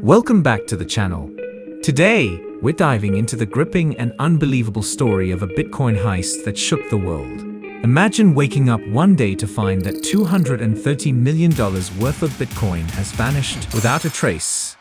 Welcome back to the channel. Today, we're diving into the gripping and unbelievable story of a Bitcoin heist that shook the world. Imagine waking up one day to find that $230 million worth of Bitcoin has vanished without a trace.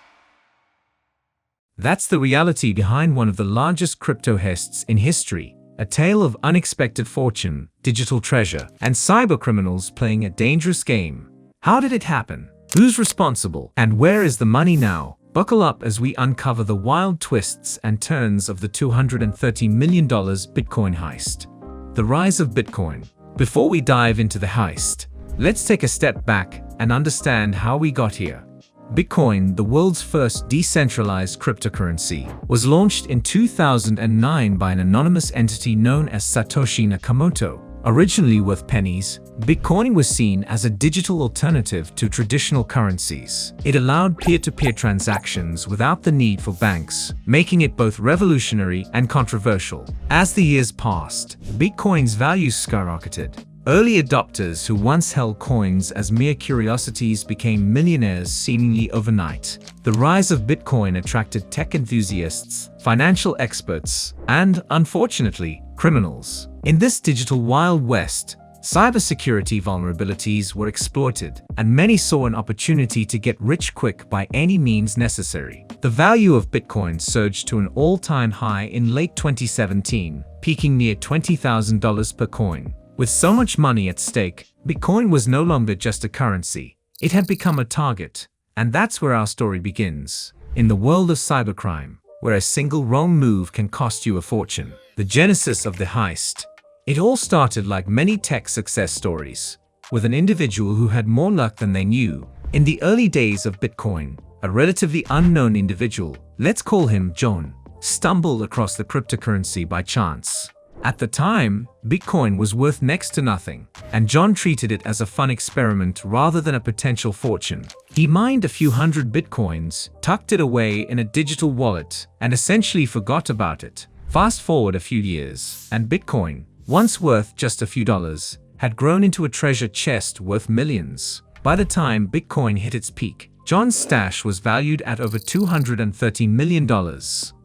That's the reality behind one of the largest crypto heists in history. A tale of unexpected fortune, digital treasure, and cybercriminals playing a dangerous game. How did it happen? Who's responsible? And where is the money now? Buckle up as we uncover the wild twists and turns of the $230 million Bitcoin heist. The rise of Bitcoin. Before we dive into the heist, let's take a step back and understand how we got here. Bitcoin, the world's first decentralized cryptocurrency, was launched in 2009 by an anonymous entity known as Satoshi Nakamoto. Originally worth pennies, Bitcoin was seen as a digital alternative to traditional currencies. It allowed peer-to-peer transactions without the need for banks, making it both revolutionary and controversial. As the years passed, Bitcoin's value skyrocketed. Early adopters who once held coins as mere curiosities became millionaires seemingly overnight. The rise of Bitcoin attracted tech enthusiasts, financial experts, and, unfortunately, criminals. In this digital Wild West, cybersecurity vulnerabilities were exploited, and many saw an opportunity to get rich quick by any means necessary. The value of Bitcoin surged to an all-time high in late 2017, peaking near $20,000 per coin. With so much money at stake, Bitcoin was no longer just a currency. It had become a target. And that's where our story begins. In the world of cybercrime, where a single wrong move can cost you a fortune. The genesis of the heist. It all started like many tech success stories, with an individual who had more luck than they knew. In the early days of Bitcoin, a relatively unknown individual, let's call him John, stumbled across the cryptocurrency by chance. At the time, Bitcoin was worth next to nothing, and John treated it as a fun experiment rather than a potential fortune. He mined a few hundred Bitcoins, tucked it away in a digital wallet, and essentially forgot about it. Fast forward a few years, and Bitcoin, once worth just a few dollars, had grown into a treasure chest worth millions. By the time Bitcoin hit its peak, John's stash was valued at over $230 million.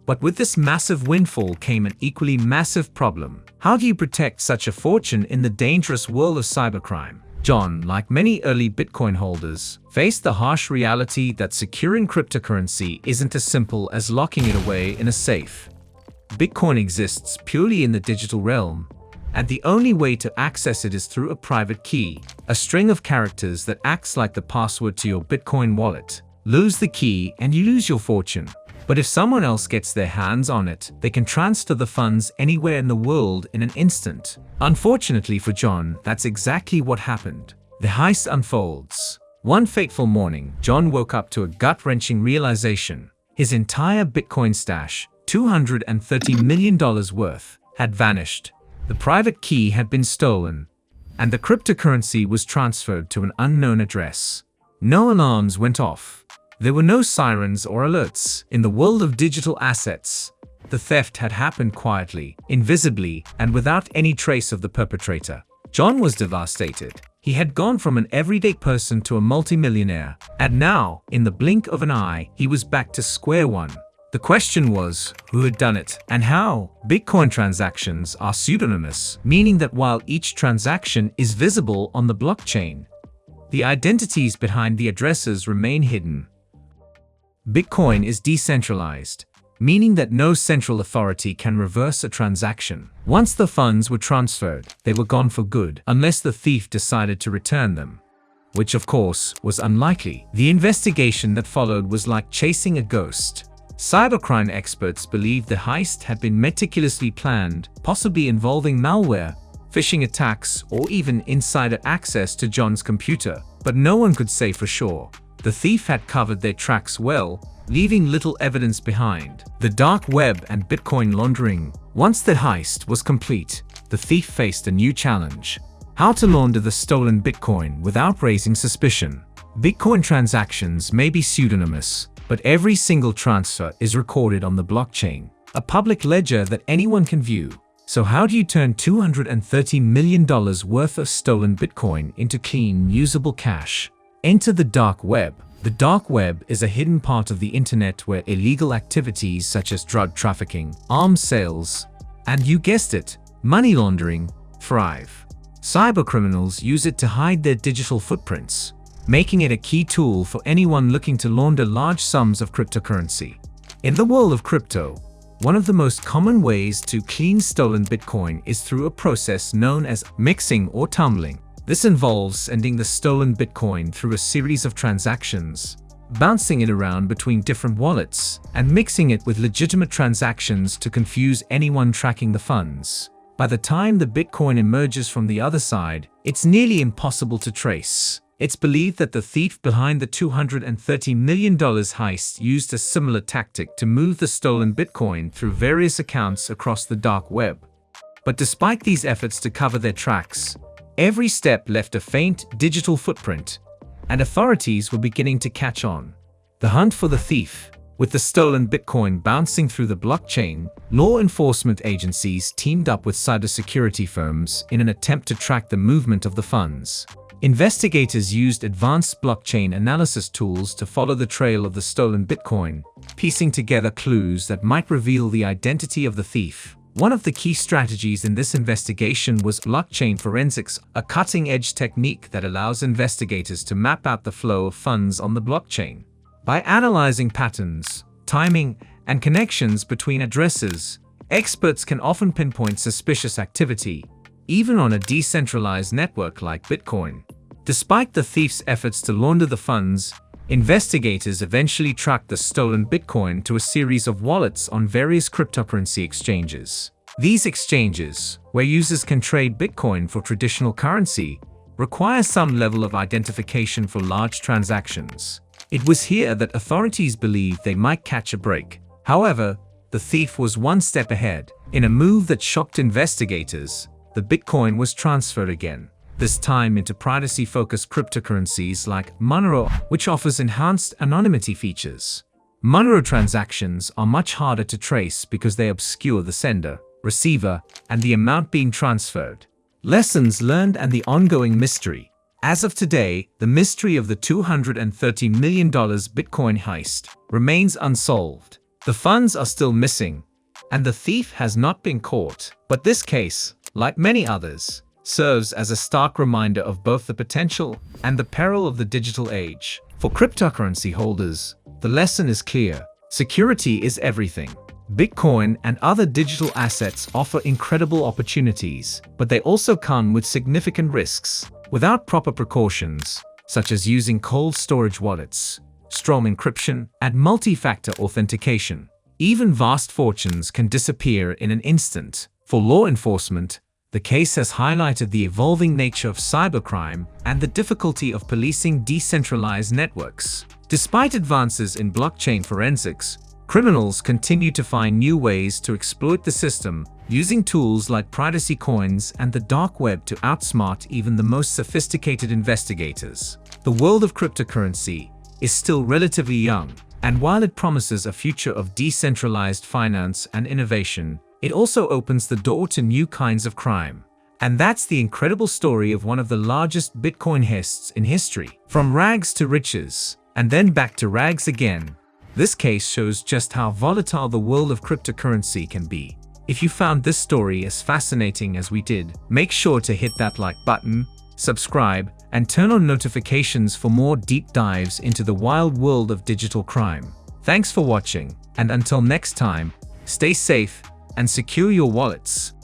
But with this massive windfall came an equally massive problem. How do you protect such a fortune in the dangerous world of cybercrime? John, like many early Bitcoin holders, faced the harsh reality that securing cryptocurrency isn't as simple as locking it away in a safe. Bitcoin exists purely in the digital realm, and the only way to access it is through a private key, a string of characters that acts like the password to your Bitcoin wallet. Lose the key and you lose your fortune. But if someone else gets their hands on it, they can transfer the funds anywhere in the world in an instant. Unfortunately for John, that's exactly what happened. The heist unfolds. One fateful morning, John woke up to a gut-wrenching realization. His entire Bitcoin stash, $230 million worth, had vanished. The private key had been stolen, and the cryptocurrency was transferred to an unknown address. No alarms went off. There were no sirens or alerts. In the world of digital assets, the theft had happened quietly, invisibly, and without any trace of the perpetrator. John was devastated. He had gone from an everyday person to a multimillionaire, and now, in the blink of an eye, he was back to square one. The question was, who had done it, and how? Bitcoin transactions are pseudonymous, meaning that while each transaction is visible on the blockchain, the identities behind the addresses remain hidden. Bitcoin is decentralized, meaning that no central authority can reverse a transaction. Once the funds were transferred, they were gone for good, unless the thief decided to return them, which of course was unlikely. The investigation that followed was like chasing a ghost. Cybercrime experts believed the heist had been meticulously planned, possibly involving malware, phishing attacks, or even insider access to John's computer, but no one could say for sure. The thief had covered their tracks well, leaving little evidence behind. The dark web and Bitcoin laundering. Once the heist was complete, the thief faced a new challenge. How to launder the stolen Bitcoin without raising suspicion. Bitcoin transactions may be pseudonymous, but every single transfer is recorded on the blockchain, a public ledger that anyone can view. So how do you turn $230 million worth of stolen Bitcoin into clean, usable cash? Enter the dark web. The dark web is a hidden part of the internet where illegal activities such as drug trafficking, arms sales, and you guessed it, money laundering, thrive. Cybercriminals use it to hide their digital footprints, making it a key tool for anyone looking to launder large sums of cryptocurrency. In the world of crypto, one of the most common ways to clean stolen Bitcoin is through a process known as mixing or tumbling. This involves sending the stolen Bitcoin through a series of transactions, bouncing it around between different wallets, and mixing it with legitimate transactions to confuse anyone tracking the funds. By the time the Bitcoin emerges from the other side, it's nearly impossible to trace. It's believed that the thief behind the $230 million heist used a similar tactic to move the stolen Bitcoin through various accounts across the dark web. But despite these efforts to cover their tracks, every step left a faint digital footprint, and authorities were beginning to catch on. The hunt for the thief. With the stolen Bitcoin bouncing through the blockchain, law enforcement agencies teamed up with cybersecurity firms in an attempt to track the movement of the funds. Investigators used advanced blockchain analysis tools to follow the trail of the stolen Bitcoin, piecing together clues that might reveal the identity of the thief. One of the key strategies in this investigation was blockchain forensics, a cutting-edge technique that allows investigators to map out the flow of funds on the blockchain. By analyzing patterns, timing, and connections between addresses, experts can often pinpoint suspicious activity, even on a decentralized network like Bitcoin. Despite the thief's efforts to launder the funds, investigators eventually tracked the stolen Bitcoin to a series of wallets on various cryptocurrency exchanges. These exchanges, where users can trade Bitcoin for traditional currency, require some level of identification for large transactions. It was here that authorities believed they might catch a break. However, the thief was one step ahead. In a move that shocked investigators, the Bitcoin was transferred again, this time into privacy-focused cryptocurrencies like Monero, which offers enhanced anonymity features. Monero transactions are much harder to trace because they obscure the sender, receiver, and the amount being transferred. Lessons learned and the ongoing mystery. As of today, the mystery of the $230 million Bitcoin heist remains unsolved. The funds are still missing, and the thief has not been caught. But this case, like many others, serves as a stark reminder of both the potential and the peril of the digital age. For cryptocurrency holders, the lesson is clear. Security is everything. Bitcoin and other digital assets offer incredible opportunities, but they also come with significant risks. Without proper precautions, such as using cold storage wallets, strong encryption, and multi-factor authentication, even vast fortunes can disappear in an instant. For law enforcement, the case has highlighted the evolving nature of cybercrime and the difficulty of policing decentralized networks. Despite advances in blockchain forensics, criminals continue to find new ways to exploit the system, using tools like privacy coins and the dark web to outsmart even the most sophisticated investigators. The world of cryptocurrency is still relatively young, and while it promises a future of decentralized finance and innovation, it also opens the door to new kinds of crime. And that's the incredible story of one of the largest Bitcoin heists in history. From rags to riches, and then back to rags again. This case shows just how volatile the world of cryptocurrency can be. If you found this story as fascinating as we did, make sure to hit that like button, subscribe, and turn on notifications for more deep dives into the wild world of digital crime. Thanks for watching, and until next time, stay safe and secure your wallets.